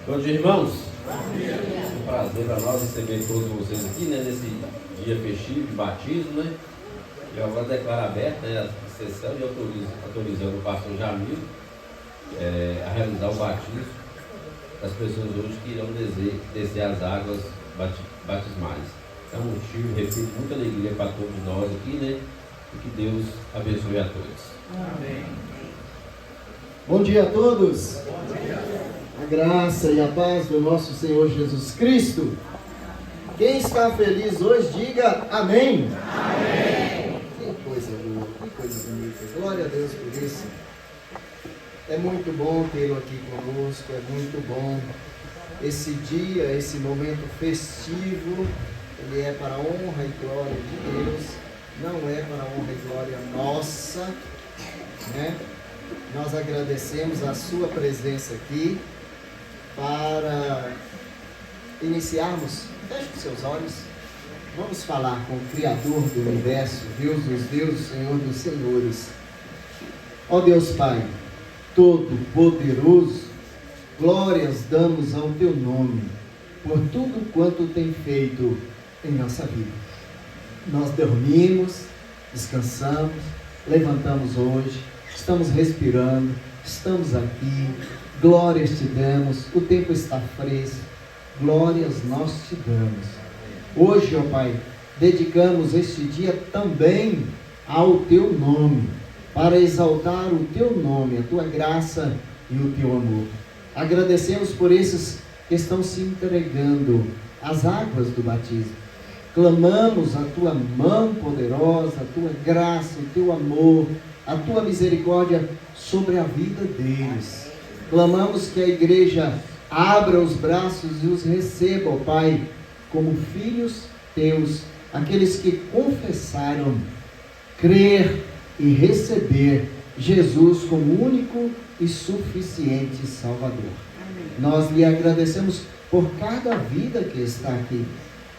Bom dia, irmãos. É um prazer para nós receber todos vocês aqui, né, nesse dia festivo de batismo, né? Eu agora declaro aberta, né, a sessão e autorizando o pastor Jamil a realizar o batismo das pessoas hoje que irão descer as águas batismais. É um motivo, repito, muita alegria para todos nós aqui, né? E que Deus abençoe a todos. Amém. Bom dia a todos. Bom dia. A graça e a paz do nosso Senhor Jesus Cristo. Quem está feliz hoje, diga amém. Amém. Que coisa boa, que coisa bonita. Glória a Deus por isso. É muito bom tê-lo aqui conosco, é muito bom. Esse dia, esse momento festivo, ele é para a honra e glória de Deus, não é para a honra e glória nossa, né? Nós agradecemos a sua presença aqui. Para iniciarmos, feche os seus olhos, vamos falar com o Criador do Universo, Deus dos deuses, Senhor dos senhores. Ó Deus Pai, Todo-Poderoso, glórias damos ao Teu nome, por tudo quanto tem feito em nossa vida. Nós dormimos, descansamos, levantamos hoje, estamos respirando, estamos aqui. Glórias te damos, o tempo está fresco, glórias nós te damos. Hoje, ó Pai, dedicamos este dia também ao Teu nome, para exaltar o Teu nome, a Tua graça e o Teu amor. Agradecemos por esses que estão se entregando às águas do batismo. Clamamos a Tua mão poderosa, a Tua graça, o Teu amor, a Tua misericórdia sobre a vida deles. Clamamos que a igreja abra os braços e os receba, ó Pai, como filhos Teus, aqueles que confessaram, crer e receber Jesus como único e suficiente Salvador. Amém. Nós lhe agradecemos por cada vida que está aqui.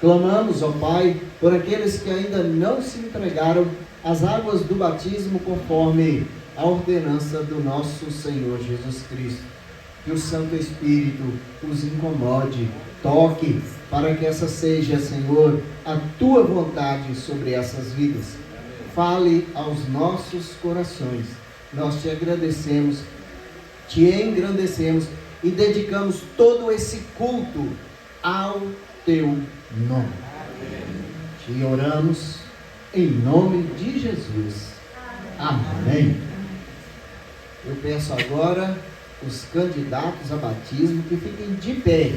Clamamos, ó Pai, por aqueles que ainda não se entregaram às águas do batismo conforme a ordenança do nosso Senhor Jesus Cristo. Que o Santo Espírito os incomode, toque, para que essa seja, Senhor, a Tua vontade sobre essas vidas. Fale aos nossos corações. Nós te agradecemos, te engrandecemos e dedicamos todo esse culto ao Teu nome. Te oramos em nome de Jesus. Amém. Eu peço agora os candidatos a batismo que fiquem de pé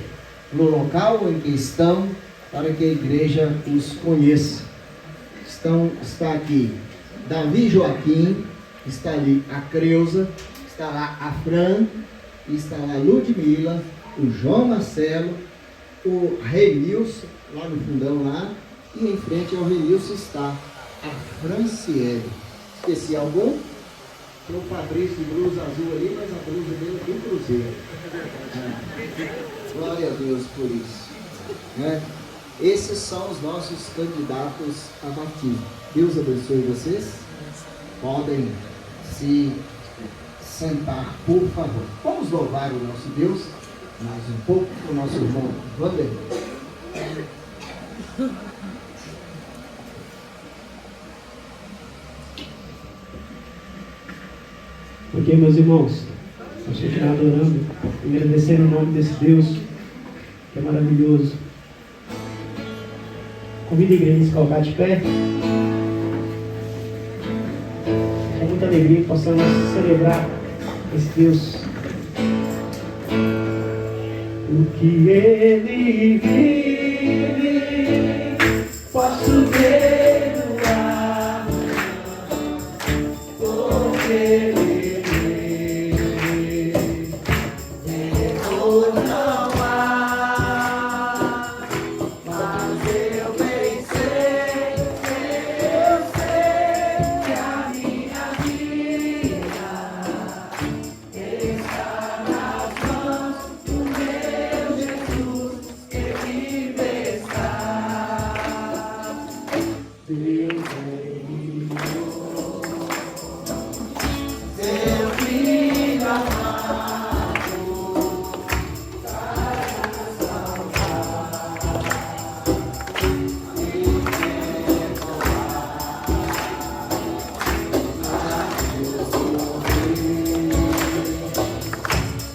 no local em que estão, para que a igreja os conheça. Está aqui Davi Joaquim, está ali a Creuza, está lá a Fran, está lá a Ludmila, o João Marcelo, o Renilson, lá no fundão lá, e em frente ao Renilson está a Franciele. Esqueci algum? Tem o Fabrício de blusa azul ali, mas a blusa dele é bem cruzeiro. Glória a Deus por isso. Né? Esses são os nossos candidatos a batismo. Deus abençoe vocês. Podem se sentar, por favor. Vamos louvar o nosso Deus mais um pouco, o nosso irmão Wander. Porque, meus irmãos, vamos continuar adorando e agradecendo o nome desse Deus que é maravilhoso. Convido a igreja a se colocar de pé. Com muita alegria que possamos celebrar esse Deus. O que Ele vive, posso ver no ar, porque Ele vive, erro não há, mas eu bem sei que a minha vida está nas mãos do meu Jesus, que vive está. Deus seu filho amado, para nos salvar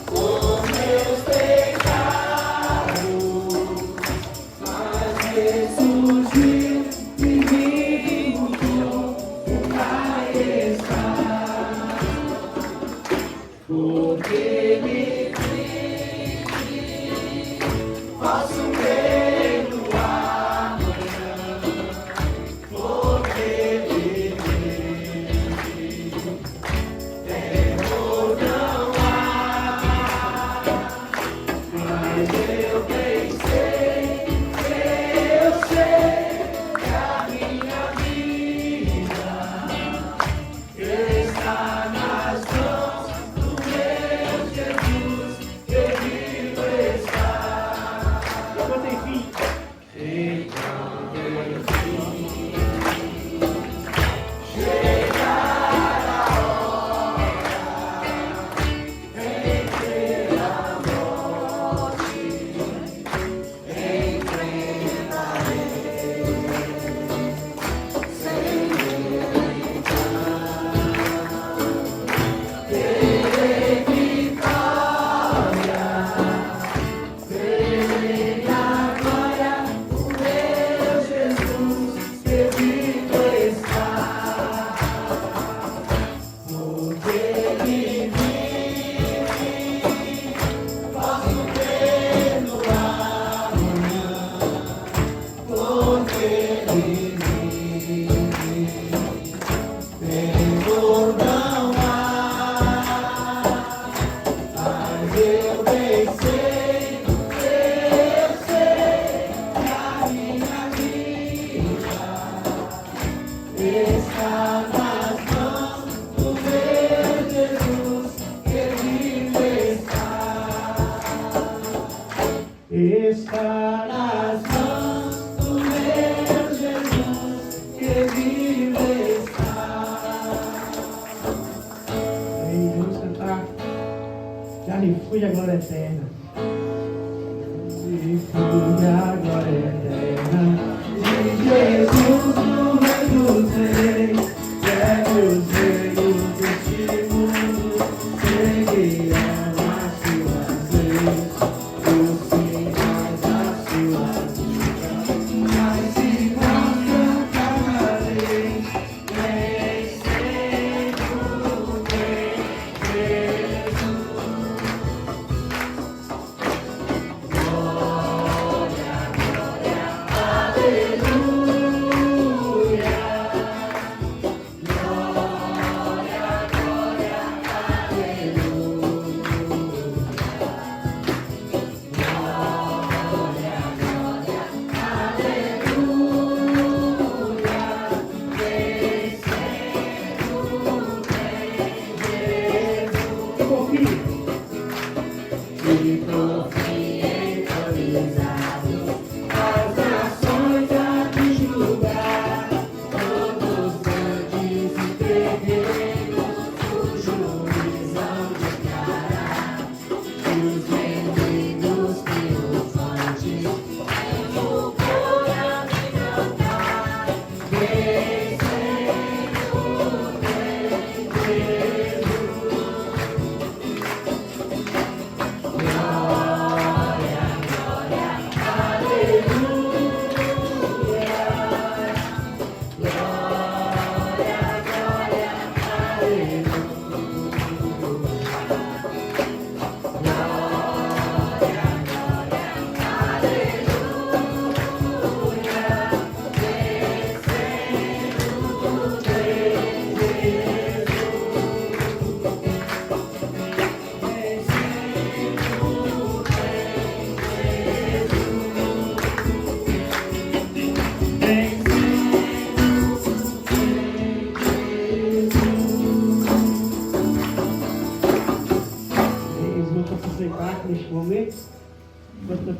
e os meus pecados, mas Jesus viu e me mudou, o Pai está, porque Ele vive, posso ver no amanhã, porque Ele vive, terror não há, mas eu bem sei, eu sei que a minha vida está nas mãos do meu Jesus, que vivo está. Então tem fim. Então tem fim. Chegar a hora em ter a morte, enfrentarei sem limitar. Terei vitória, terei a glória, o meu Jesus que vivo está. Porque Ele vive, posso ver no amanhã, porque Ele vive, terror não há, mas eu bem sei que a minha vida está nas mãos do meu Jesus, que vive está. Está nas mãos do meu Jesus, que vive está. Aí, vamos cantar. Já lhe fui a glória eterna. E fui a glória eterna de Jesus, o Rei dos Reis. Cegos veio deste mundo, seguirão as suas leis, os sinais das suas vidas. Mas se não cantarei, nem sempre vem Jesus.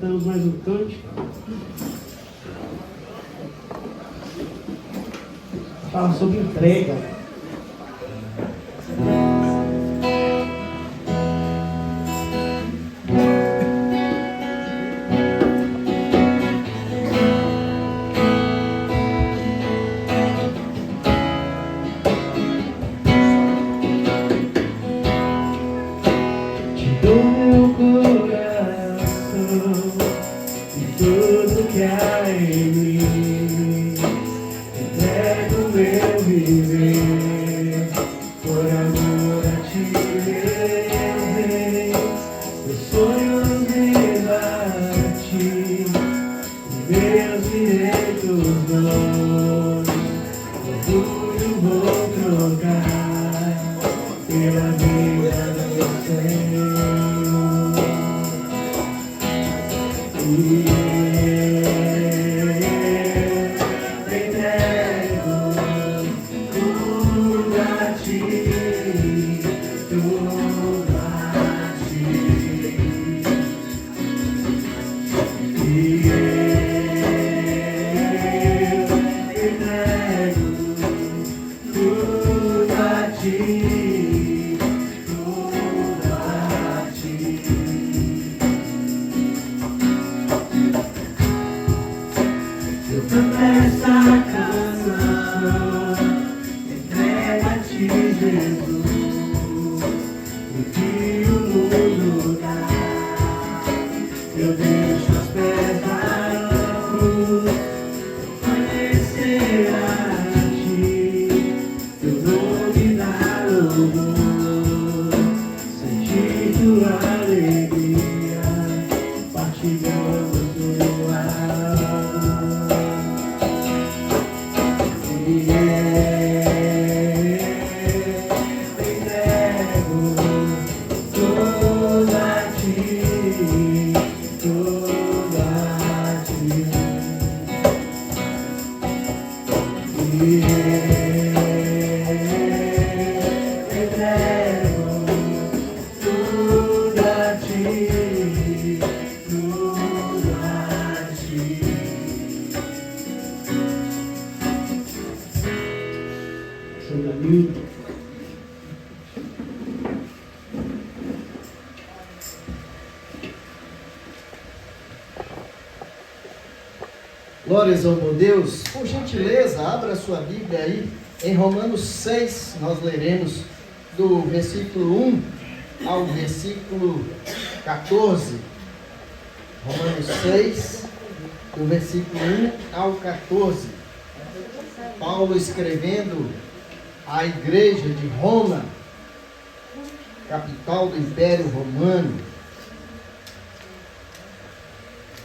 Cantamos mais um cântico. Fala sobre entrega. Glórias ao bom Deus. Por gentileza, abra sua Bíblia aí em Romanos 6. Nós leremos do versículo 1 ao versículo 14. Romanos 6, do versículo 1 ao 14. Paulo escrevendo à igreja de Roma, capital do Império Romano.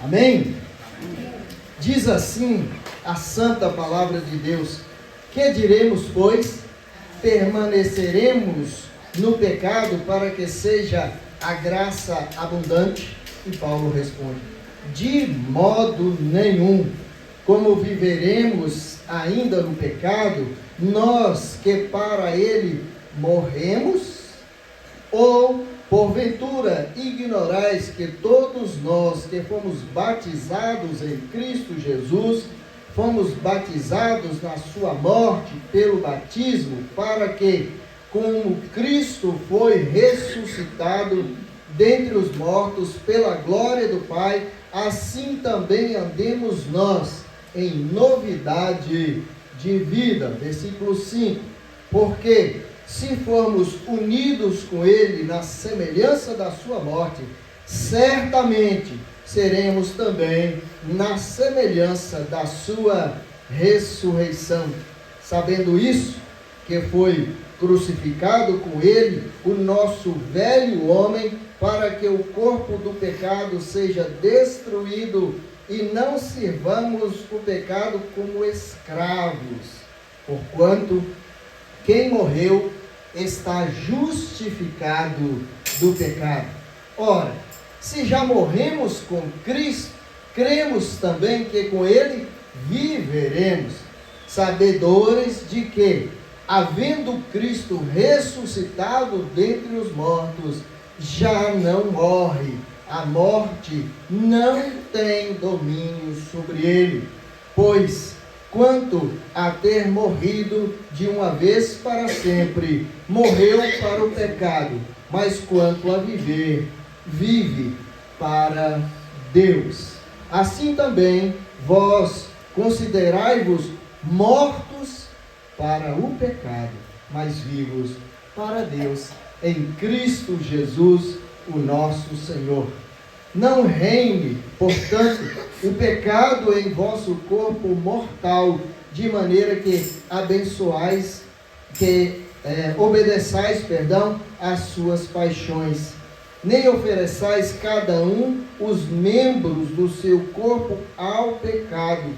Amém? Diz assim a santa palavra de Deus: que diremos, pois? Permaneceremos no pecado para que seja a graça abundante? E Paulo responde: de modo nenhum. Como viveremos ainda no pecado, nós que para ele morremos? Ou porventura ignorais que todos nós que fomos batizados em Cristo Jesus, fomos batizados na sua morte pelo batismo, para que, como Cristo foi ressuscitado dentre os mortos pela glória do Pai, assim também andemos nós em novidade de vida. Versículo 5. Porque se formos unidos com Ele na semelhança da sua morte, certamente seremos também na semelhança da sua ressurreição. Sabendo isso, que foi crucificado com Ele o nosso velho homem, para que o corpo do pecado seja destruído e não sirvamos o pecado como escravos, porquanto quem morreu está justificado do pecado. Ora, se já morremos com Cristo, cremos também que com Ele viveremos, sabedores de que, havendo Cristo ressuscitado dentre os mortos, já não morre. a morte não tem domínio sobre ele. Pois, quanto a ter morrido de uma vez para sempre, morreu para o pecado, mas quanto a viver, vive para Deus. Assim também, vós considerai-vos mortos para o pecado, mas vivos para Deus, em Cristo Jesus, o nosso Senhor. Não reine, portanto, o pecado em vosso corpo mortal, de maneira que obedeçais, às suas paixões. Nem ofereçais cada um os membros do seu corpo ao pecado,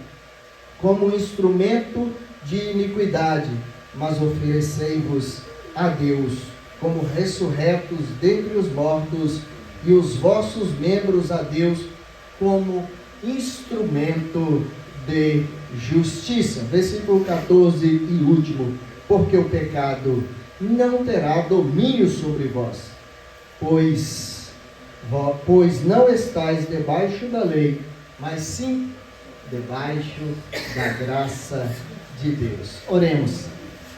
como instrumento de iniquidade, mas oferecei-vos a Deus como ressurretos dentre os mortos, e os vossos membros a Deus como instrumento de justiça. Versículo 14 e último. Porque o pecado não terá domínio sobre vós, pois não estáis debaixo da lei, mas sim debaixo da graça de Deus. Oremos.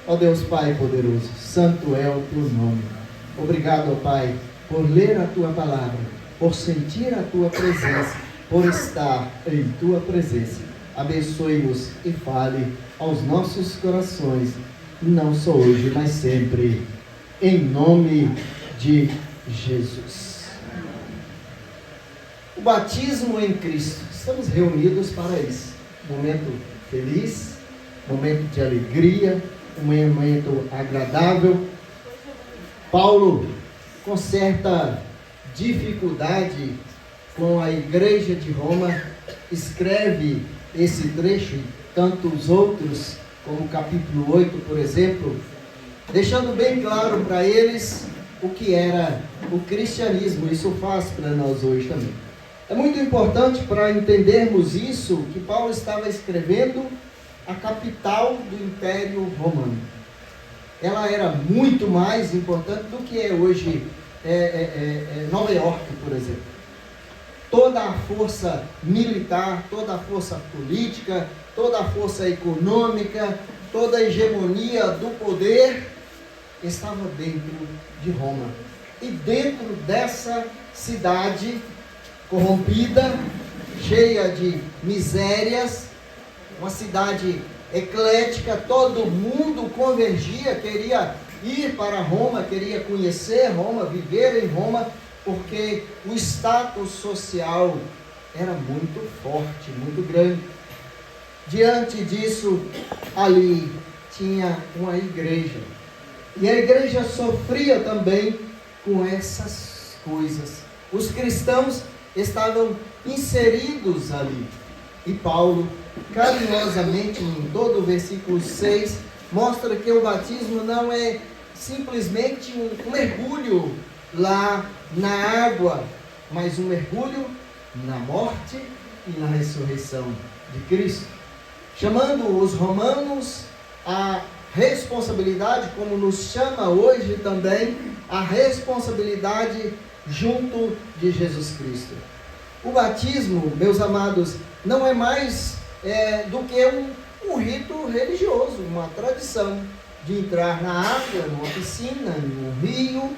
Ó Deus Pai poderoso, santo é o teu nome. Obrigado, ó Pai, por ler a tua palavra, por sentir a tua presença, por estar em tua presença. Abençoe-nos e fale aos nossos corações, não só hoje, mas sempre, em nome de Jesus. O batismo em Cristo. Estamos reunidos para isso. Momento feliz, momento de alegria, um momento agradável. Paulo, com certa dificuldade com a igreja de Roma, escreve esse trecho e tantos outros, como o capítulo 8, por exemplo, deixando bem claro para eles o que era o cristianismo. Isso faz para nós hoje também. É muito importante para entendermos isso, que Paulo estava escrevendo a capital do Império Romano. Ela era muito mais importante do que é hoje Nova York, por exemplo. Toda a força militar, toda a força política, toda a força econômica, toda a hegemonia do poder estava dentro de Roma. E dentro dessa cidade corrompida, cheia de misérias, uma cidade eclética, todo mundo convergia, queria ir para Roma, queria conhecer Roma, viver em Roma, porque o status social era muito forte, muito grande. Diante disso, ali tinha uma igreja. E a igreja sofria também com essas coisas. Os cristãos estavam inseridos ali. E Paulo, carinhosamente, em todo o versículo 6, mostra que o batismo não é simplesmente um mergulho lá na água, mas um mergulho na morte e na ressurreição de Cristo. Chamando os romanos a responsabilidade, como nos chama hoje também, a responsabilidade junto de Jesus Cristo. O batismo, meus amados, não é mais do que um rito religioso, uma tradição de entrar na água, numa piscina, num rio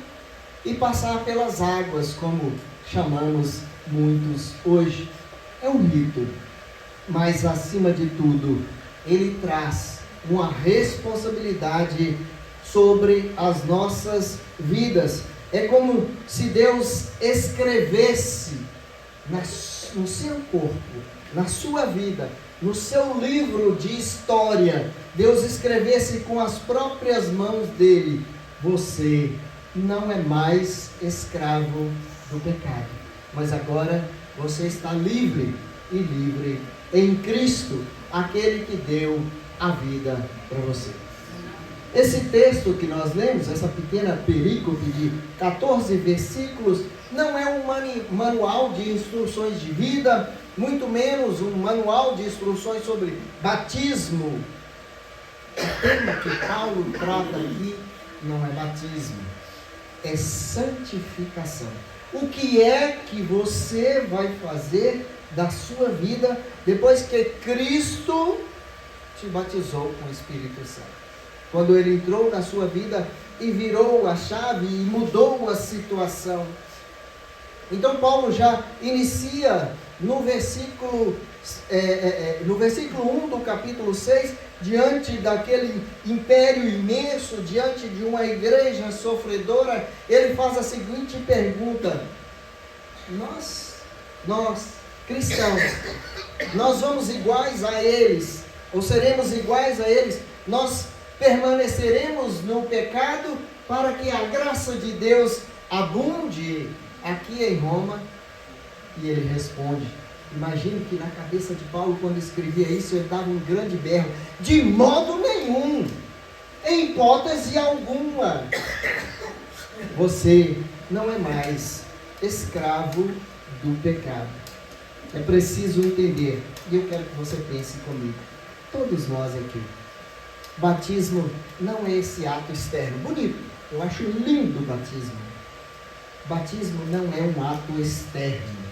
e passar pelas águas, como chamamos muitos hoje. É um rito, mas acima de tudo, ele traz uma responsabilidade sobre as nossas vidas. É como se Deus escrevesse no seu corpo, na sua vida, no seu livro de história, Deus escrevesse com as próprias mãos dele: você não é mais escravo do pecado, mas agora você está livre, e livre em Cristo, aquele que deu a vida para você. Esse texto que nós lemos, essa pequena perícope de 14 versículos, não é um manual de instruções de vida, muito menos um manual de instruções sobre batismo. O tema que Paulo trata aqui não é batismo, é santificação. o que é que você vai fazer da sua vida depois que Cristo te batizou com o Espírito Santo. Quando Ele entrou na sua vida e virou a chave e mudou a situação. Então Paulo já inicia no versículo 1 do capítulo 6, diante daquele império imenso, diante de uma igreja sofredora, ele faz a seguinte pergunta: nós cristãos, nós vamos iguais a eles, ou seremos iguais a eles? Nós permaneceremos no pecado para que a graça de Deus abunde aqui em Roma? E ele responde, imagine que na cabeça de Paulo, quando escrevia isso, ele dava um grande berro: de modo nenhum, em hipótese alguma, você não é mais escravo do pecado. É preciso entender, e eu quero que você pense comigo, todos nós aqui, batismo não é esse ato externo, bonito, eu acho lindo o batismo. Batismo não é um ato externo.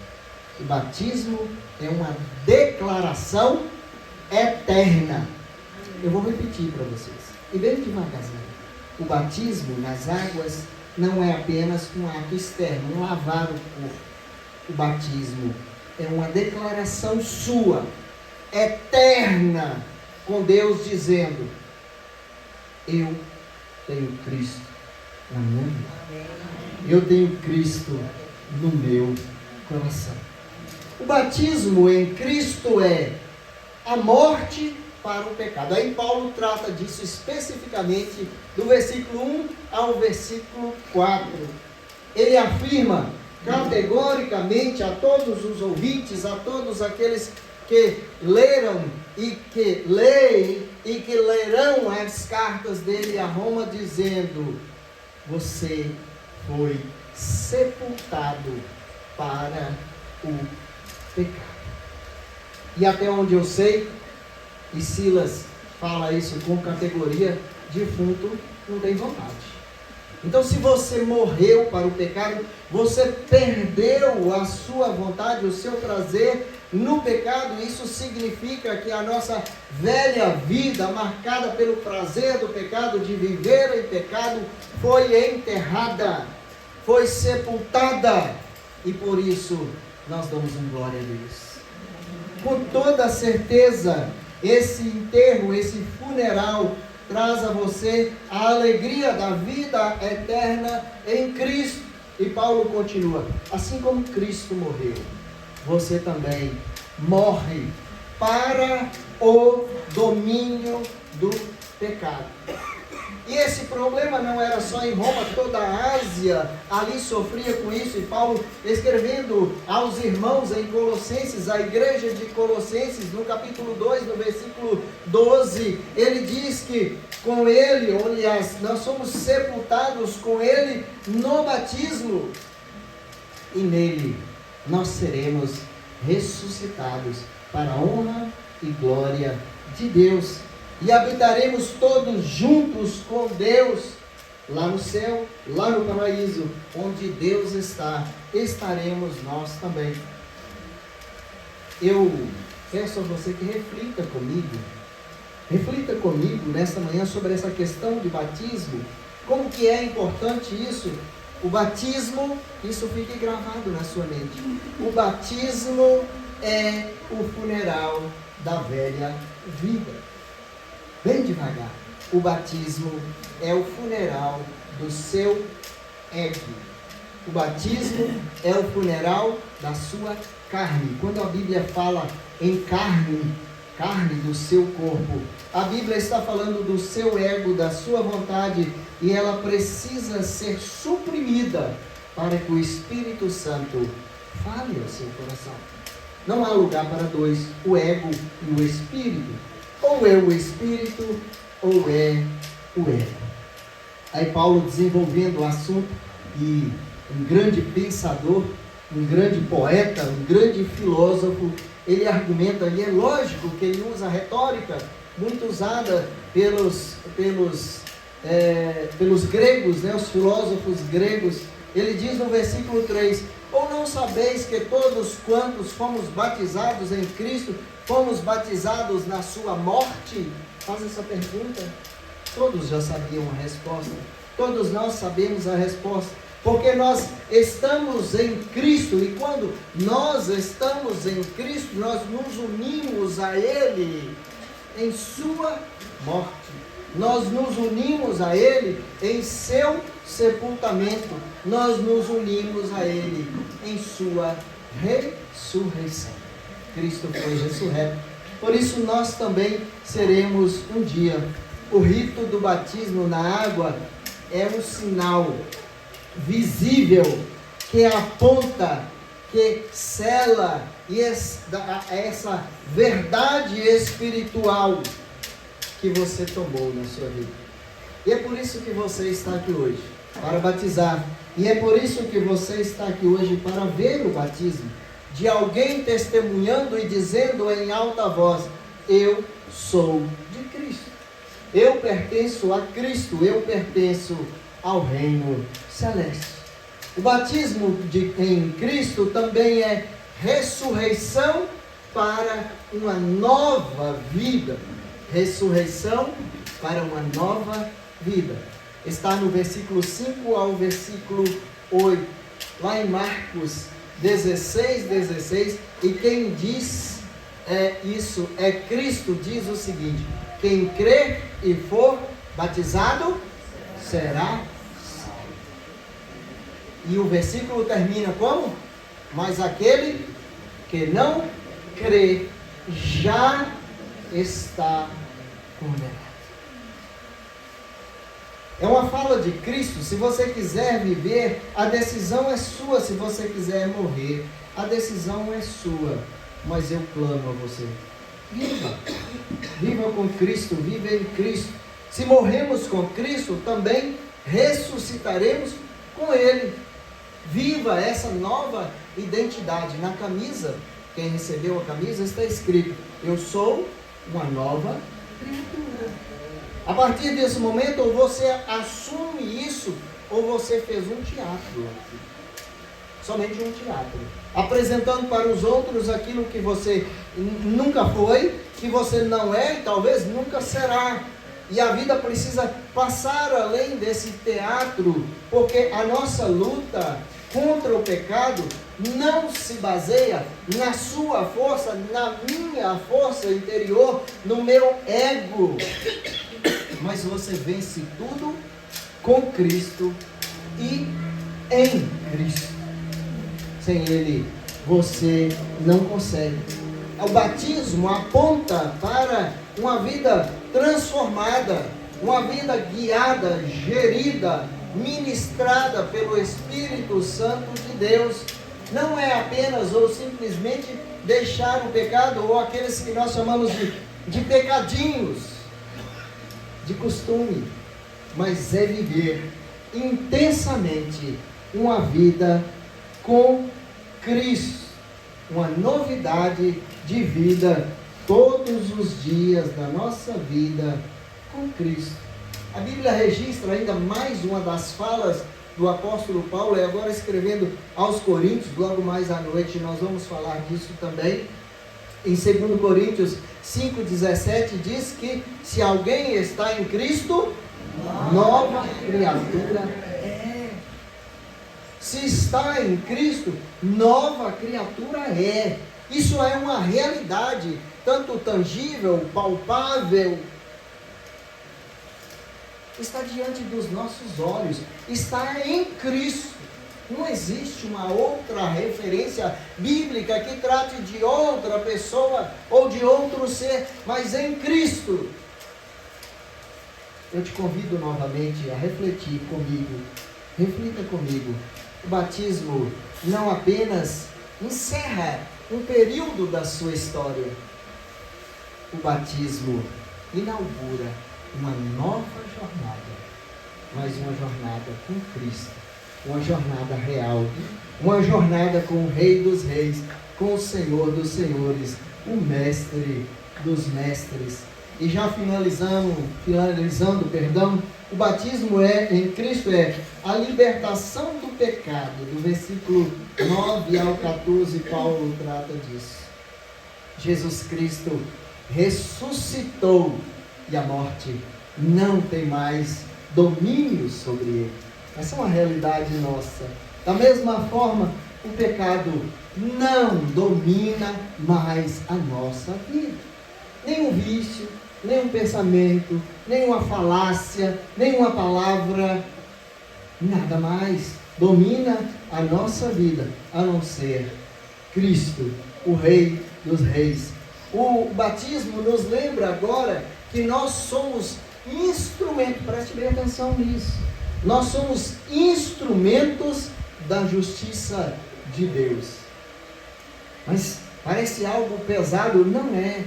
O batismo é uma declaração eterna. Eu vou repetir para vocês, e bem devagarzinho. O batismo nas águas não é apenas um ato externo, um lavar o corpo. O batismo é uma declaração sua, eterna, com Deus dizendo: eu tenho Cristo na minha vida. Eu tenho Cristo no meu coração. O batismo em Cristo é a morte para o pecado. Aí Paulo trata disso especificamente do versículo 1 ao versículo 4. Ele afirma categoricamente a todos os ouvintes, a todos aqueles que leram e que leem e que lerão as cartas dele a Roma, dizendo: você foi sepultado para o pecado. E até onde eu sei, e Silas fala isso com categoria, defunto não tem vontade. Então, se você morreu para o pecado, você perdeu a sua vontade, o seu prazer no pecado. Isso significa que a nossa velha vida, marcada pelo prazer do pecado, de viver em pecado, foi enterrada, foi sepultada. E por isso, nós damos glória a Deus. Com toda certeza, esse enterro, esse funeral, traz a você a alegria da vida eterna em Cristo. E Paulo continua: assim como Cristo morreu, você também morre para o domínio do pecado. E esse problema não era só em Roma, toda a Ásia ali sofria com isso. E Paulo, escrevendo aos irmãos em Colossenses, a igreja de Colossenses, no capítulo 2, no versículo 12, ele diz que com ele, aliás, nós somos sepultados com ele no batismo, e nele nós seremos ressuscitados para a honra e glória de Deus. E habitaremos todos juntos com Deus, lá no céu, lá no paraíso, onde Deus está, estaremos nós também. Eu peço a você que reflita comigo nesta manhã sobre essa questão de batismo, como que é importante isso. O batismo, isso fique gravado na sua mente, o batismo é o funeral da velha vida. Bem devagar. O batismo é o funeral do seu ego. O batismo é o funeral da sua carne. Quando a Bíblia fala em carne do seu corpo, a Bíblia está falando do seu ego, da sua vontade, e ela precisa ser suprimida para que o Espírito Santo fale ao seu coração. Não há lugar para dois, o ego e o Espírito. Ou é o Espírito, ou é o ego. Aí Paulo, desenvolvendo o assunto, e um grande pensador, um grande poeta, um grande filósofo, ele argumenta, e é lógico que ele usa a retórica muito usada pelos gregos, né, os filósofos gregos, Ele diz no versículo 3: ou não sabeis que todos quantos fomos batizados em Cristo, fomos batizados na sua morte? Faz essa pergunta. Todos já sabiam a resposta. Todos nós sabemos a resposta. Porque nós estamos em Cristo. E quando nós estamos em Cristo, nós nos unimos a Ele em sua morte. Nós nos unimos a Ele em seu sepultamento. Nós nos unimos a Ele em sua ressurreição. Cristo foi ressurreto. Por isso nós também seremos um dia. O rito do batismo na água é um sinal visível que aponta, que sela essa verdade espiritual que você tomou na sua vida. E é por isso que você está aqui hoje, para batizar. E é por isso que você está aqui hoje, para ver o batismo de alguém testemunhando e dizendo em alta voz: eu sou de Cristo. Eu pertenço a Cristo, eu pertenço ao reino celeste. O batismo em Cristo também é ressurreição para uma nova vida. Ressurreição para uma nova vida. Está no versículo 5 ao versículo 8. Lá em Marcos 16. E quem diz isso é Cristo, diz o seguinte: quem crer e for batizado será salvo. E o versículo termina como? Mas aquele que não crê já está condenado. É uma fala de Cristo. Se você quiser viver, a decisão é sua. Se você quiser morrer, a decisão é sua. Mas eu clamo a você: viva. Viva com Cristo, viva em Cristo. Se morremos com Cristo, também ressuscitaremos com Ele. Viva essa nova identidade. Na camisa, quem recebeu a camisa, está escrito: eu sou uma nova criatura. A partir desse momento, ou você assume isso, ou você fez um teatro. Somente um teatro. Apresentando para os outros aquilo que você nunca foi, que você não é e talvez nunca será. E a vida precisa passar além desse teatro, porque a nossa luta contra o pecado não se baseia na sua força, na minha força interior, no meu ego. Mas você vence tudo com Cristo e em Cristo. Sem Ele, você não consegue. O batismo aponta para uma vida transformada, uma vida guiada, gerida, ministrada pelo Espírito Santo de Deus. Não é apenas ou simplesmente deixar o pecado, ou aqueles que nós chamamos de pecadinhos, de costume, mas é viver intensamente uma vida com Cristo, uma novidade de vida todos os dias da nossa vida com Cristo. A Bíblia registra ainda mais uma das falas do apóstolo Paulo, e agora escrevendo aos Coríntios, logo mais à noite nós vamos falar disso também. Em 2 Coríntios 5,17 diz que se alguém está em Cristo, nova criatura é. Se está em Cristo, nova criatura é. Isso é uma realidade, tanto tangível, palpável, está diante dos nossos olhos, está em Cristo. Não existe uma outra referência bíblica que trate de outra pessoa ou de outro ser, mas em Cristo. Eu te convido novamente a refletir comigo, reflita comigo. O batismo não apenas encerra um período da sua história, o batismo inaugura uma nova jornada, mas uma jornada com Cristo, uma jornada real, uma jornada com o Rei dos Reis, com o Senhor dos Senhores, o Mestre dos Mestres, E já finalizando, o batismo em Cristo é a libertação do pecado. Do versículo 9 ao 14, Paulo trata disso. Jesus Cristo ressuscitou e a morte não tem mais domínio sobre ele. Essa é uma realidade nossa. Da mesma forma, o pecado não domina mais a nossa vida. Nem um vício, nem um pensamento, nem uma falácia, nem uma palavra, nada mais domina a nossa vida, a não ser Cristo, o Rei dos Reis. O batismo nos lembra agora que nós somos instrumento, preste bem atenção nisso, nós somos instrumentos da justiça de Deus. Mas parece algo pesado, não é.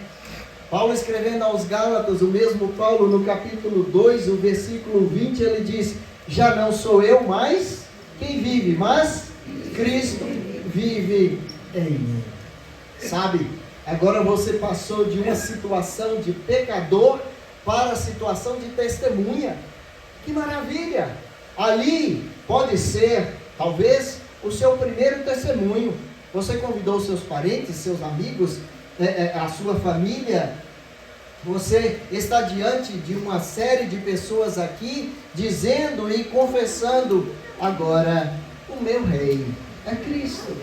Paulo escrevendo aos Gálatas, o mesmo Paulo no capítulo 2, o versículo 20, ele diz: já não sou eu mais quem vive, mas Cristo vive em mim. Sabe, agora você passou de uma situação de pecador para a situação de testemunha. Que maravilha! Ali pode ser, talvez, o seu primeiro testemunho. Você convidou seus parentes, seus amigos, a sua família. Você está diante de uma série de pessoas aqui, dizendo e confessando: agora o meu rei é Cristo.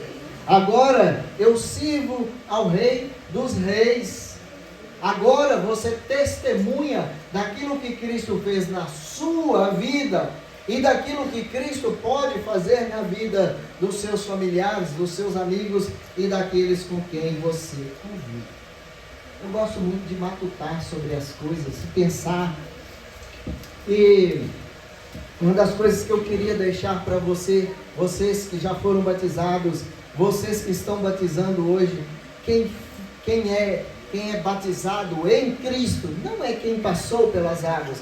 Agora eu sirvo ao Rei dos Reis. Agora você testemunha daquilo que Cristo fez na sua vida e daquilo que Cristo pode fazer na vida dos seus familiares, dos seus amigos e daqueles com quem você convive. Eu gosto muito de matutar sobre as coisas, de pensar. E uma das coisas que eu queria deixar para vocês que já foram batizados, vocês que estão batizando hoje, quem é batizado em Cristo, não é quem passou pelas águas.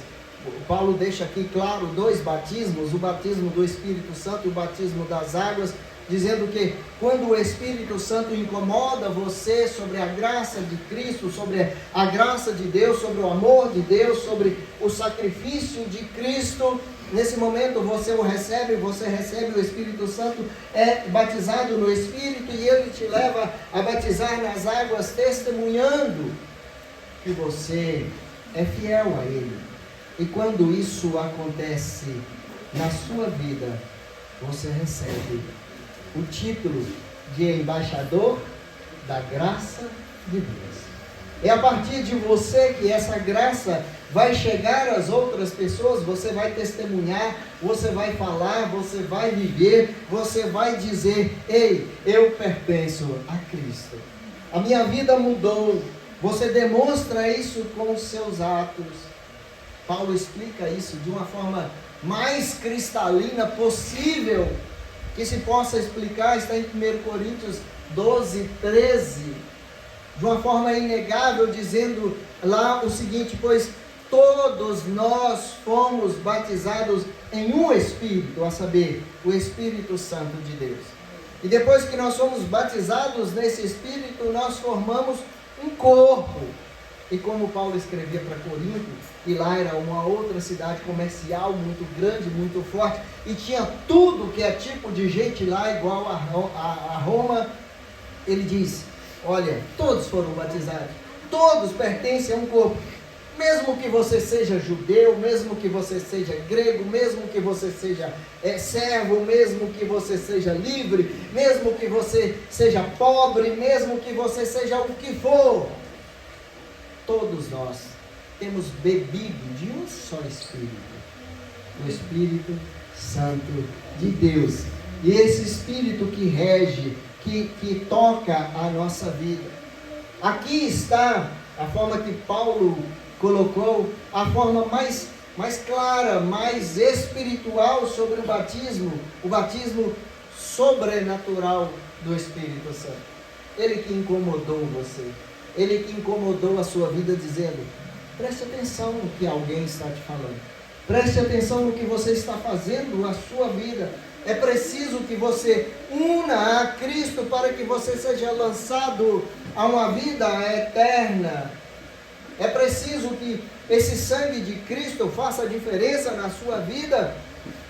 Paulo deixa aqui claro 2 batismos, o batismo do Espírito Santo e o batismo das águas, dizendo que quando o Espírito Santo incomoda você sobre a graça de Cristo, sobre a graça de Deus, sobre o amor de Deus, sobre o sacrifício de Cristo, nesse momento você recebe o Espírito Santo, é batizado no Espírito e ele te leva a batizar nas águas, testemunhando que você é fiel a Ele. E quando isso acontece na sua vida, você recebe o título de embaixador da graça de Deus. É a partir de você que essa graça vai chegar às outras pessoas, você vai testemunhar, você vai falar, você vai viver, você vai dizer: ei, eu pertenço a Cristo. A minha vida mudou. Você demonstra isso com os seus atos. Paulo explica isso de uma forma mais cristalina possível que se possa explicar, está em 1 Coríntios 12, 13, de uma forma inegável, dizendo lá o seguinte: pois todos nós fomos batizados em um Espírito, a saber, o Espírito Santo de Deus. E depois que nós fomos batizados nesse Espírito, nós formamos um corpo. E como Paulo escrevia para Corinto, e lá era uma outra cidade comercial muito grande, muito forte, e tinha tudo que é tipo de gente lá igual a Roma, ele diz: olha, todos foram batizados, todos pertencem a um corpo. Mesmo que você seja judeu, mesmo que você seja grego, mesmo que você seja servo, mesmo que você seja livre, mesmo que você seja pobre, mesmo que você seja o que for, todos nós temos bebido de um só Espírito, o Espírito Santo de Deus. E esse Espírito que rege, que toca a nossa vida. Aqui está a forma que Paulo colocou, a forma mais clara, mais espiritual sobre o batismo sobrenatural do Espírito Santo. Ele que incomodou você, ele que incomodou a sua vida, dizendo: preste atenção no que alguém está te falando, preste atenção no que você está fazendo na sua vida. É preciso que você una a Cristo para que você seja lançado a uma vida eterna. É preciso que esse sangue de Cristo faça diferença na sua vida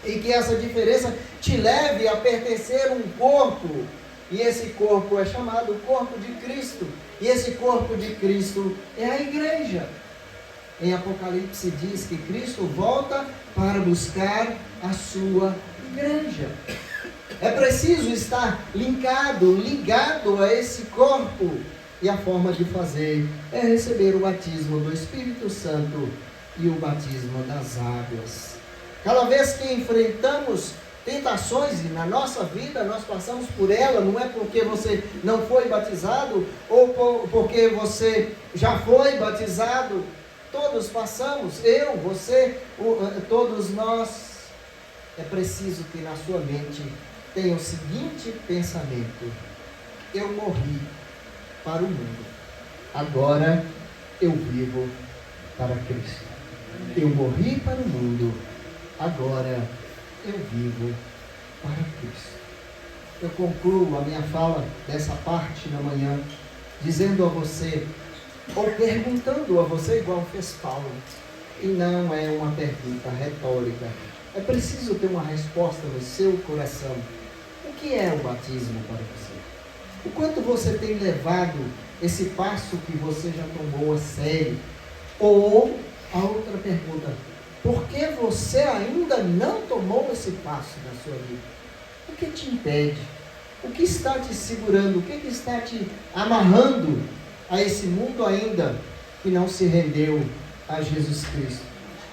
e que essa diferença te leve a pertencer a um corpo. E esse corpo é chamado corpo de Cristo. E esse corpo de Cristo é a igreja. Em Apocalipse diz que Cristo volta para buscar a sua igreja. É preciso estar ligado a esse corpo. E a forma de fazer é receber o batismo do Espírito Santo e o batismo das águas. Cada vez que enfrentamos tentações e na nossa vida nós passamos por ela, não é porque você não foi batizado ou porque você já foi batizado. Todos passamos, eu, você, todos nós. É preciso que na sua mente tenha o seguinte pensamento: eu morri para o mundo, agora eu vivo para Cristo. Eu morri para o mundo, agora eu vivo para Cristo. Eu concluo a minha fala dessa parte na manhã dizendo a você, ou perguntando a você, igual fez Paulo, e não é uma pergunta retórica, é preciso ter uma resposta no seu coração. O que é o batismo para você? O quanto você tem levado esse passo que você já tomou a sério? Ou a outra pergunta: por que você ainda não tomou esse passo na sua vida? O que te impede? O que está te segurando? O que está te amarrando a esse mundo ainda que não se rendeu a Jesus Cristo?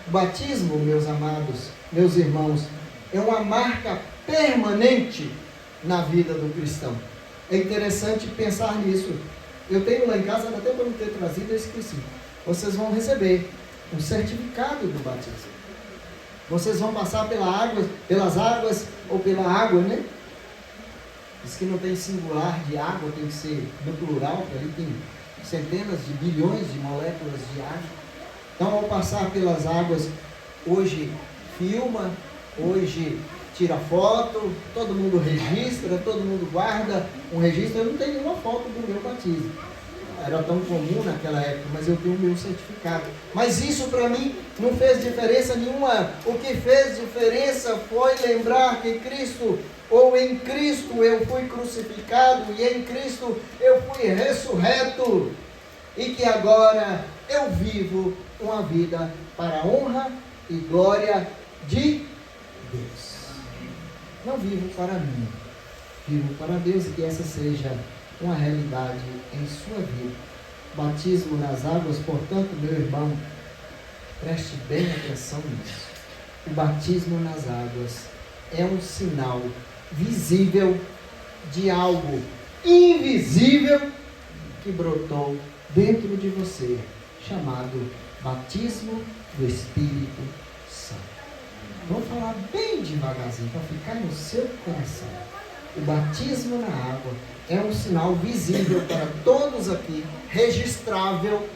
O batismo, meus amados, meus irmãos, é uma marca permanente na vida do cristão. É interessante pensar nisso. Eu tenho lá em casa, até para não ter trazido, eu esqueci. Vocês vão receber um certificado do batismo. Vocês vão passar pelas águas ou pela água, né? Diz que não tem singular de água, tem que ser no plural, porque ali tem centenas de bilhões de moléculas de água. Então, ao passar pelas águas, hoje filma, hoje tira foto, todo mundo registra, todo mundo guarda um registro. Eu não tenho nenhuma foto do meu batismo. Era tão comum naquela época, mas eu tenho o meu certificado. Mas isso para mim não fez diferença nenhuma. O que fez diferença foi lembrar que Cristo, ou em Cristo eu fui crucificado e em Cristo eu fui ressurreto. E que agora eu vivo uma vida para a honra e glória de Deus. Não vivo para mim, vivo para Deus, e que essa seja uma realidade em sua vida. Batismo nas águas, portanto, meu irmão, preste bem atenção nisso. O batismo nas águas é um sinal visível de algo invisível que brotou dentro de você, chamado batismo do Espírito Santo. Vou falar bem devagarzinho para ficar no seu coração. O batismo na água é um sinal visível para todos aqui, registrável,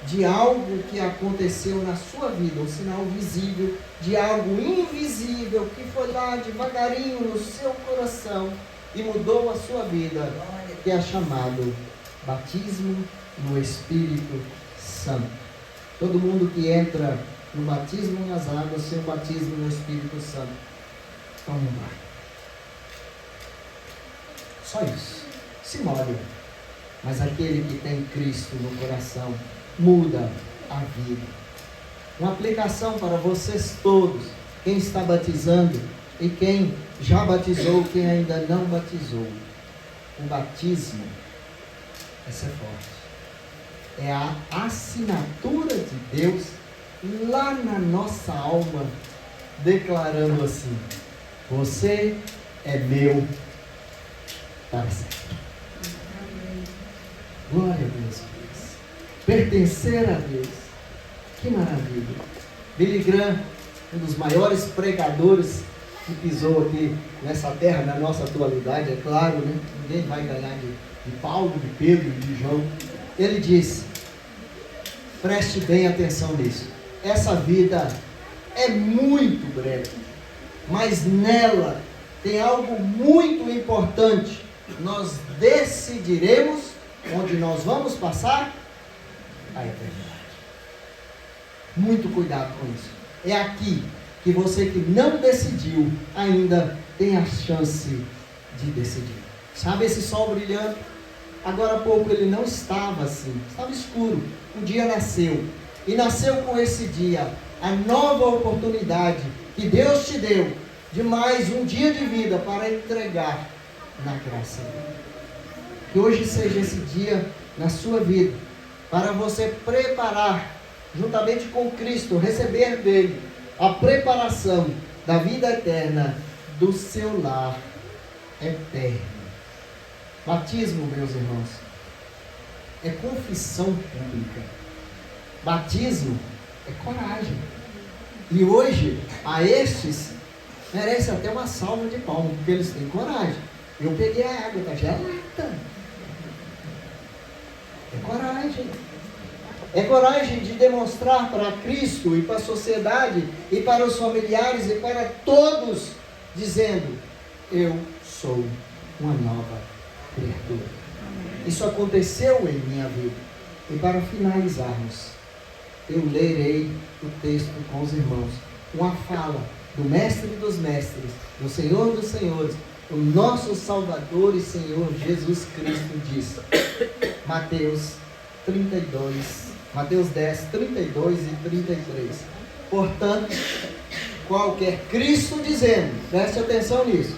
de algo que aconteceu na sua vida, um sinal visível de algo invisível que foi lá devagarinho no seu coração e mudou a sua vida, que é chamado batismo no Espírito Santo. Todo mundo que entra no batismo nas águas, seu batismo no Espírito Santo, então não vai. Só isso. Se molha. Mas aquele que tem Cristo no coração muda a vida. Uma aplicação para vocês todos, quem está batizando e quem já batizou, quem ainda não batizou. O batismo, essa é forte, é a assinatura de Deus lá na nossa alma, declarando assim: você é meu para sempre. Glória a Deus. Pertencer a Deus. Que maravilha. Billy Graham, um dos maiores pregadores que pisou aqui nessa terra, na nossa atualidade, é claro, né? Ninguém vai ganhar de Paulo, de Pedro, de João. Ele disse, preste bem atenção nisso, essa vida é muito breve, mas nela tem algo muito importante. Nós decidiremos onde nós vamos passar a eternidade. Muito cuidado com isso. É aqui que você que não decidiu ainda tem a chance de decidir. Sabe esse sol brilhando? Agora há pouco ele não estava assim, estava escuro. O dia nasceu. E nasceu com esse dia a nova oportunidade que Deus te deu de mais um dia de vida para entregar na graça dele. Que hoje seja esse dia na sua vida para você preparar, juntamente com Cristo, receber dele a preparação da vida eterna do seu lar eterno. Batismo, meus irmãos, é confissão pública. Batismo é coragem. E hoje, a estes, merece até uma salva de palmas, porque eles têm coragem. Eu peguei a água, está gelada. É coragem. É coragem de demonstrar para Cristo e para a sociedade e para os familiares e para todos, dizendo: eu sou uma nova criatura. Isso aconteceu em minha vida. E para finalizarmos, eu lerei o texto com os irmãos. Uma fala do Mestre dos Mestres, do Senhor dos Senhores, o nosso Salvador e Senhor Jesus Cristo diz. Mateus 10, 32 e 33. Portanto, qualquer, Cristo dizendo, preste atenção nisso.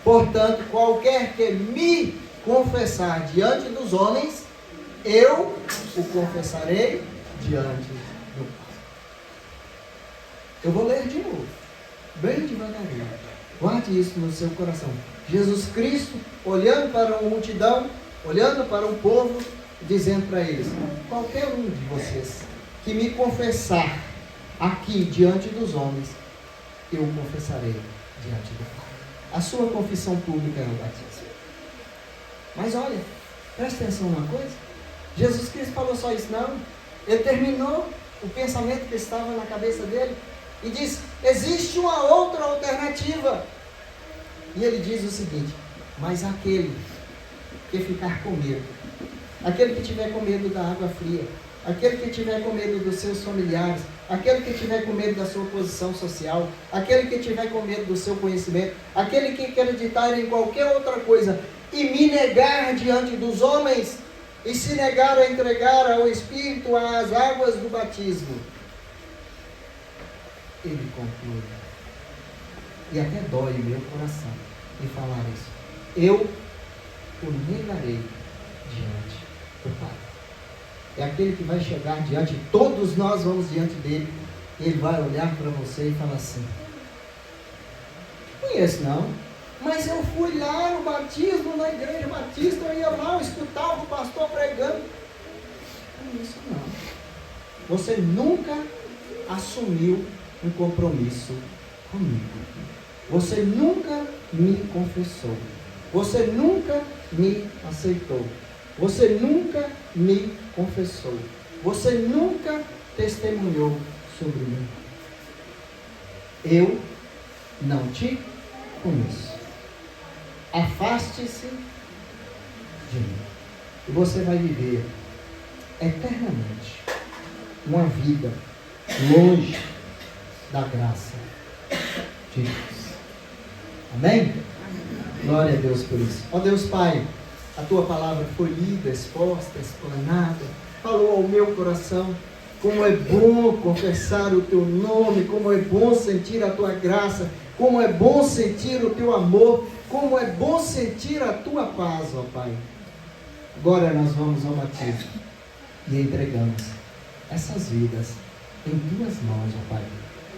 Portanto, qualquer que me confessar diante dos homens, eu o confessarei diante do Pai. Eu vou ler de novo, bem devagarinho. Guarde isso no seu coração. Jesus Cristo olhando para uma multidão, olhando para o povo, dizendo para eles: qualquer um de vocês que me confessar aqui diante dos homens, eu o confessarei diante do Pai. A sua confissão pública é o batismo. Mas olha, presta atenção numa coisa. Jesus Cristo falou só isso? Não. Ele terminou o pensamento que estava na cabeça dele e diz: existe uma outra alternativa. E ele diz o seguinte: mas aquele que ficar com medo, aquele que tiver com medo da água fria, aquele que tiver com medo dos seus familiares, aquele que tiver com medo da sua posição social, aquele que tiver com medo do seu conhecimento, aquele que acreditar em qualquer outra coisa e me negar diante dos homens, e se negar a entregar ao Espírito as águas do batismo, ele conclui, e até dói o meu coração em falar isso, eu o negarei diante do Pai. É aquele que vai chegar diante, todos nós vamos diante dele, e ele vai olhar para você e falar assim: não conheço não, mas eu fui lá no batismo, na igreja batista, eu ia lá, eu escutava o pastor pregando. Não, isso não. Você nunca assumiu um compromisso comigo. Você nunca me confessou. Você nunca me aceitou. Você nunca me confessou. Você nunca testemunhou sobre mim. Eu não te conheço. Afaste-se de mim. E você vai viver eternamente uma vida longe da graça de Deus. Amém? Glória a Deus por isso. Ó Deus Pai, a Tua palavra foi lida, exposta, explanada, falou ao meu coração. Como é bom confessar o Teu nome, como é bom sentir a Tua graça, como é bom sentir o Teu amor, como é bom sentir a Tua paz, ó Pai. Agora nós vamos ao batismo e entregamos essas vidas em Tuas mãos, ó Pai.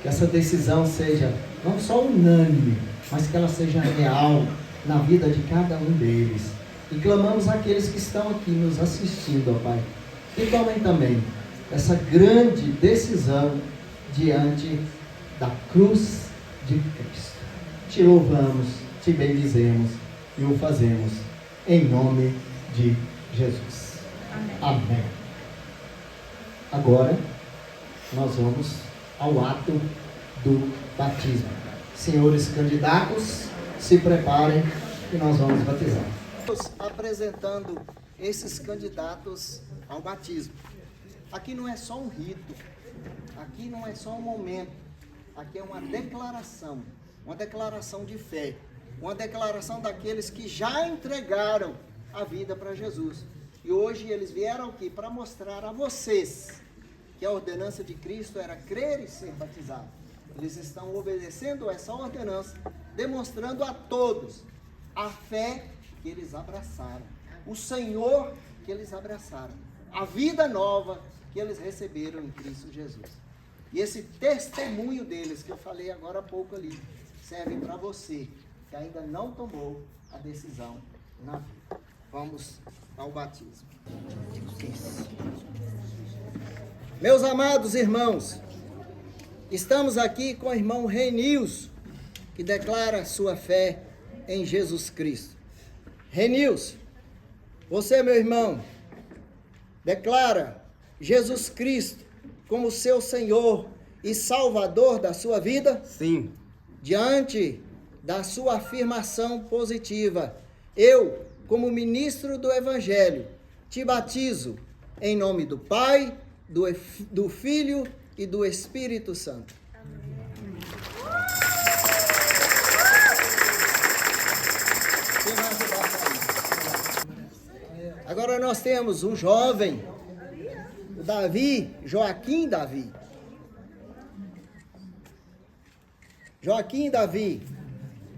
Que essa decisão seja não só unânime, mas que ela seja real na vida de cada um deles. E clamamos àqueles que estão aqui nos assistindo, ó Pai, que tomem também essa grande decisão diante da cruz de Cristo. Te louvamos, te bendizemos e o fazemos em nome de Jesus. Amém. Amém. Agora nós vamos ao ato do batismo. Senhores candidatos, se preparem que nós vamos batizar. Apresentando esses candidatos ao batismo. aqui não é só um rito, aqui não é só um momento, aqui é uma declaração de fé, uma declaração daqueles que já entregaram a vida para Jesus. E hoje eles vieram aqui para mostrar a vocês que a ordenança de Cristo era crer e ser batizado. Eles estão obedecendo essa ordenança, demonstrando a todos a fé que eles abraçaram, o Senhor que eles abraçaram, a vida nova que eles receberam em Cristo Jesus. E esse testemunho deles, que eu falei agora há pouco ali, serve para você que ainda não tomou a decisão na vida. Vamos ao batismo. Meus amados irmãos, estamos aqui com o irmão Renilson, que declara sua fé em Jesus Cristo. Renilson, você, meu irmão, declara Jesus Cristo como seu Senhor e Salvador da sua vida? Sim. Diante da sua afirmação positiva, eu, como ministro do Evangelho, te batizo em nome do Pai, do Filho e do Espírito Santo. Quem vai ajudar para isso? Agora nós temos um jovem, o Davi, Joaquim Davi. Joaquim Davi,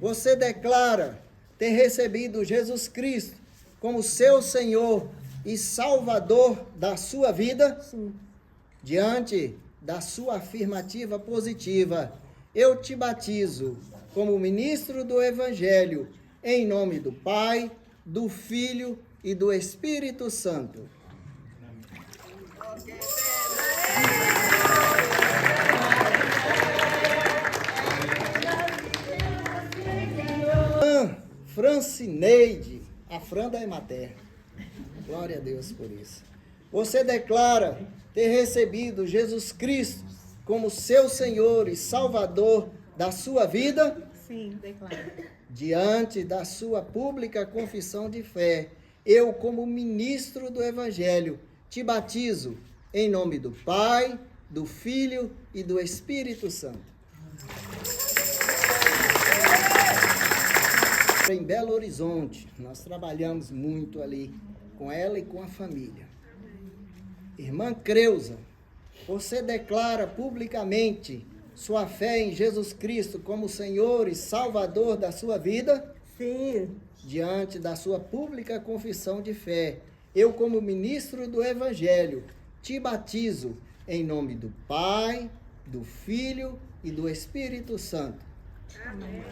você declara ter recebido Jesus Cristo como seu Senhor e Salvador da sua vida? Sim. Diante da sua afirmativa positiva, eu te batizo como ministro do Evangelho, em nome do Pai, do Filho e do Espírito Santo. Francineide, a Fran da Emater. Glória a Deus por isso. Você declara ter recebido Jesus Cristo como seu Senhor e Salvador da sua vida? Sim, declaro. Diante da sua pública confissão de fé, eu, como ministro do Evangelho, te batizo em nome do Pai, do Filho e do Espírito Santo. Em Belo Horizonte, nós trabalhamos muito ali com ela e com a família. Irmã Creuza, você declara publicamente sua fé em Jesus Cristo como Senhor e Salvador da sua vida? Sim. Diante da sua pública confissão de fé, eu, como ministro do Evangelho, te batizo em nome do Pai, do Filho e do Espírito Santo. Amém.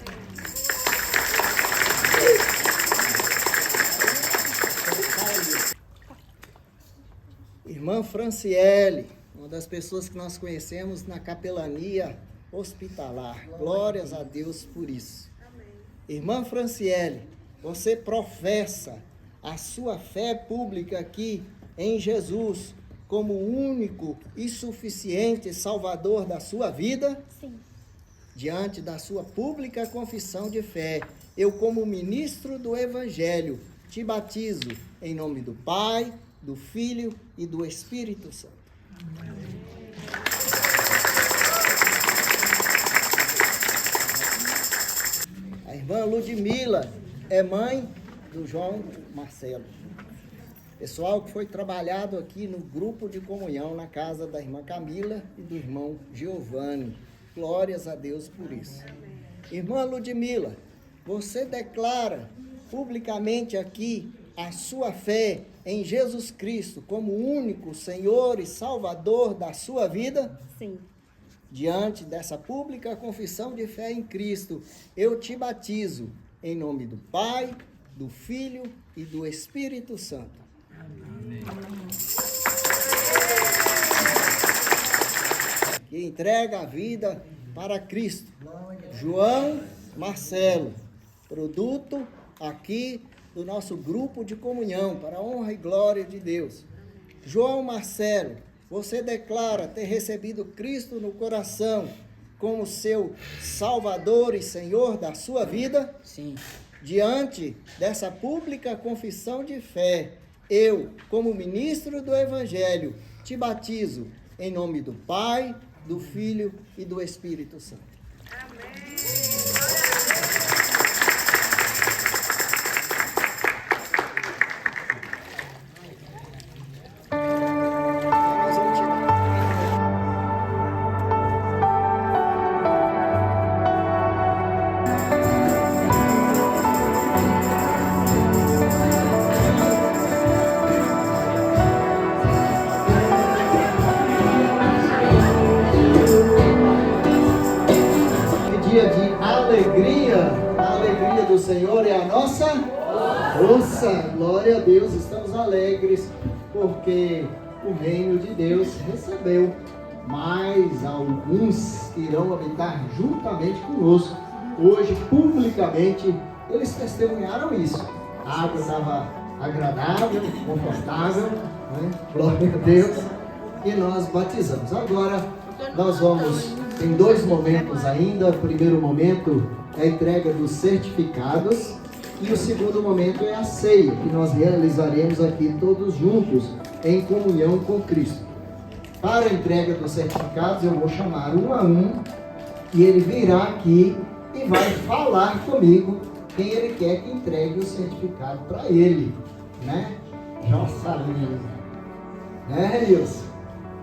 Irmã Franciele, uma das pessoas que nós conhecemos na capelania hospitalar. Glórias a Deus por isso. Amém. Irmã Franciele, você professa a sua fé pública aqui em Jesus como o único e suficiente Salvador da sua vida? Sim. Diante da sua pública confissão de fé, eu, como ministro do Evangelho, te batizo em nome do Pai, do Filho e do Espírito Santo. A irmã Ludmila é mãe do João Marcelo. Pessoal que foi trabalhado aqui no grupo de comunhão na casa da irmã Camila e do irmão Giovanni. Glórias a Deus por isso. Irmã Ludmila, você declara publicamente aqui a sua fé em Jesus Cristo como o único Senhor e Salvador da sua vida? Sim. Diante dessa pública confissão de fé em Cristo, eu te batizo em nome do Pai, do Filho e do Espírito Santo. Amém. Que entrega a vida para Cristo. João Marcelo, produto aqui do nosso grupo de comunhão, para a honra e glória de Deus. João Marcelo, você declara ter recebido Cristo no coração como seu Salvador e Senhor da sua vida? Sim. Diante dessa pública confissão de fé, eu, como ministro do Evangelho, te batizo em nome do Pai, do Filho e do Espírito Santo. Dia de alegria, a alegria do Senhor é a nossa força. Glória a Deus, estamos alegres porque o reino de Deus recebeu mais alguns que irão habitar juntamente conosco. Hoje, publicamente, eles testemunharam isso. A água estava agradável, confortável, né? Glória a Deus, e nós batizamos. Agora nós vamos em dois momentos ainda. O primeiro momento é a entrega dos certificados e o segundo momento é a ceia, que nós realizaremos aqui todos juntos em comunhão com Cristo. Para a entrega dos certificados eu vou chamar um a um e ele virá aqui e vai falar comigo quem ele quer que entregue o certificado para ele, né? Jocelyn, né, Renilson?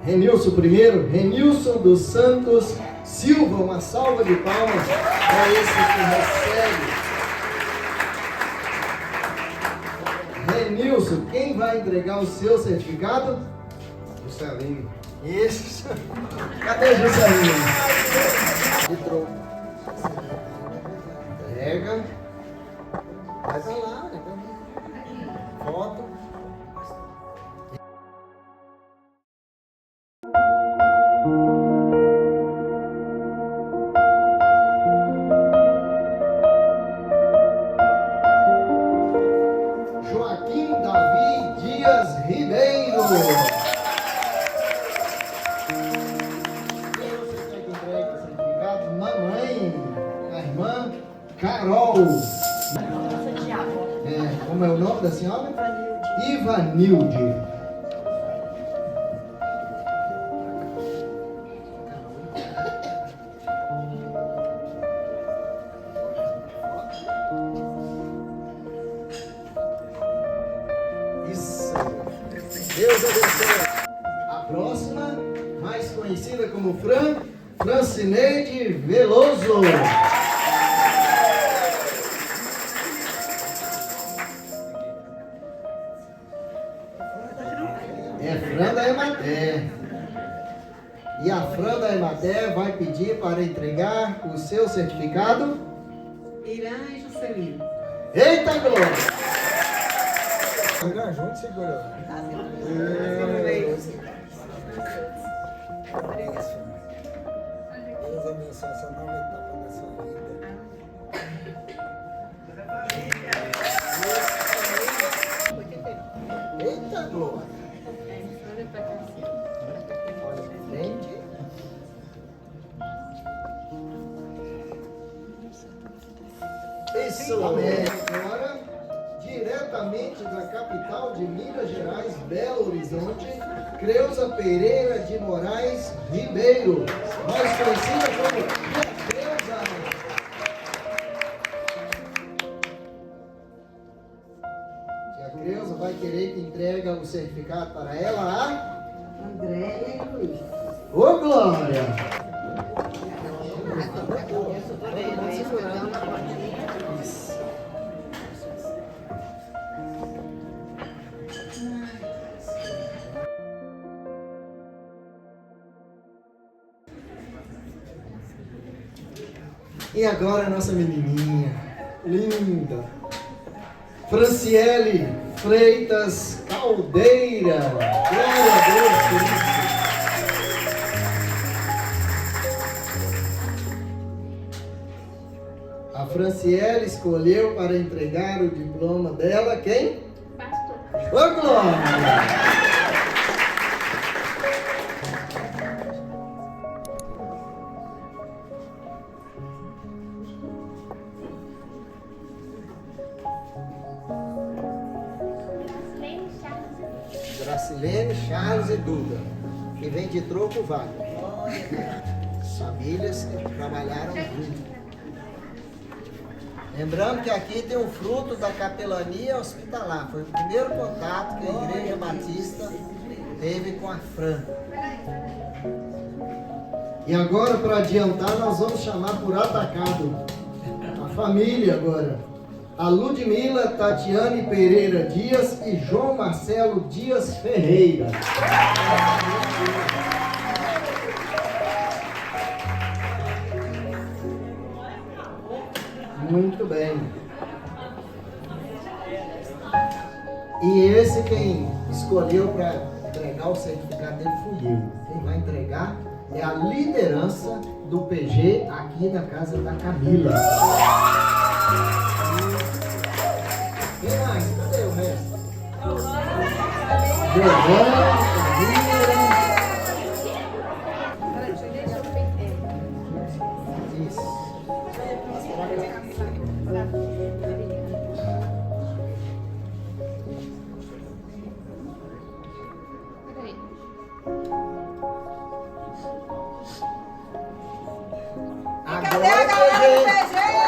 Renilson primeiro, Renilson dos Santos Silva, uma salva de palmas para esse que recebe. Renilson, quem vai entregar o seu certificado? Juscelino. Isso. Cadê Juscelino? Entrou. Pega. Vai pra lá, né? Foto. Joaquim Davi Dias Ribeiro. Quem você quer que entregue o certificado? Mamãe, a irmã Carol. Como é o nome da senhora? Ivanilde. Isso. Deus abençoe. A próxima, mais conhecida como Francineide Veloso. É Fran da Ematé. E a Fran da Ematé vai pedir para entregar o seu certificado. Irã e Juscelino. Eita glória! Pegar junto, segurou. Deus abençoe essa nova etapa da sua vida. Eita glória! Olha pra frente. Isso, amém. Agora, diretamente da capital de Minas Gerais, Belo Horizonte, Creuza Pereira de Moraes Ribeiro, mais conhecida como Creuza. Tia Creuza vai querer que entregue o certificado para ela, a Andréia e Luiz. Ô glória! E agora a nossa menininha, linda, Franciele Freitas Caldeira. Glória a Deus, querido. A Franciele escolheu para entregar o diploma dela quem? Pastor. Ô glória! Marcilene, Charles e Duda. E vem de troco o Wagner. Famílias que trabalharam junto. Lembrando que aqui tem um fruto da capelania hospitalar. Foi o primeiro contato que a Igreja Batista teve com a Fran. E agora, para adiantar, nós vamos chamar por atacado a família agora. A Ludmila Tatiane Pereira Dias e João Marcelo Dias Ferreira. Muito bem. E esse quem escolheu para entregar o certificado dele fui eu. Quem vai entregar é a liderança do PG aqui na casa da Camila. Quem mais? Cadê o resto? Giovanni, Camila. Isso. Cadê a galera do PG?